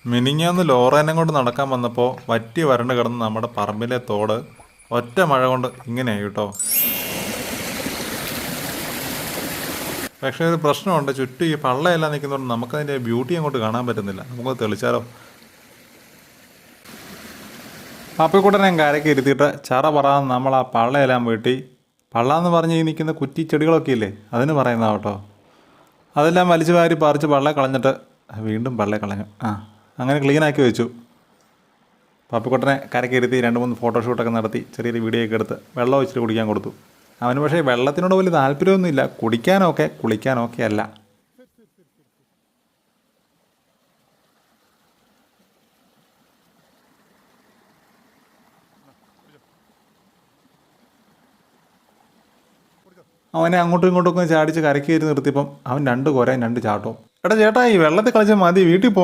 മിനിങ്ങാന്ന് ലോറേനെ കൊണ്ട് നടക്കാൻ വന്നപ്പോൾ വറ്റി വരണ്ട് കിടന്ന് നമ്മുടെ പറമ്പിലെ തോട് ഒറ്റ മഴ കൊണ്ട് ഇങ്ങനെയായി കേട്ടോ. പക്ഷേ ഒരു പ്രശ്നമുണ്ട്, ചുറ്റും ഈ പള്ളയെല്ലാം നിൽക്കുന്നതുകൊണ്ട് നമുക്കതിൻ്റെ ബ്യൂട്ടി അങ്ങോട്ട് കാണാൻ പറ്റുന്നില്ല. നമുക്കത് തെളിച്ചാലോ? പാപ്പിക്കുട്ടനെ കരയ്ക്ക് ഇരുത്തിയിട്ട് ചറ പറയാൻ നമ്മൾ ആ പള്ളയെല്ലാം വീട്ടി, പള്ള എന്ന് പറഞ്ഞ് ഈ നിൽക്കുന്ന കുറ്റി ചെടികളൊക്കെ ഇല്ലേ അതിന് പറയുന്നതാണ് കേട്ടോ. അതെല്ലാം വലിച്ചു വാരി പറിച്ച് പള്ളയെ കളഞ്ഞിട്ട് വീണ്ടും പള്ളയെ കളഞ്ഞു. അങ്ങനെ ക്ലീനാക്കി വെച്ചു. പാപ്പിക്കുട്ടനെ കരയ്ക്ക് ഇരുത്തി 2-3 ഫോട്ടോഷൂട്ടൊക്കെ നടത്തി ചെറിയൊരു വീഡിയോ ഒക്കെ എടുത്ത് വെള്ളം ഒഴിച്ചിട്ട് കുടിക്കാൻ കൊടുത്തു. അവന് പക്ഷേ വെള്ളത്തിനോട് വലിയ താല്പര്യമൊന്നുമില്ല, കുടിക്കാനൊക്കെ കുളിക്കാനൊക്കെ അല്ല. അവനെ അങ്ങോട്ടും ഇങ്ങോട്ടും ഒക്കെ ചാടിച്ച് കരയ്ക്ക് കയറി നിർത്തിയപ്പം അവൻ 2 കുരയും 2 ചാട്ടവും. എടാ ചേട്ടാ, ഈ വെള്ളത്തിൽ കളിച്ചാൽ മതി, വീട്ടിൽ പോവാം.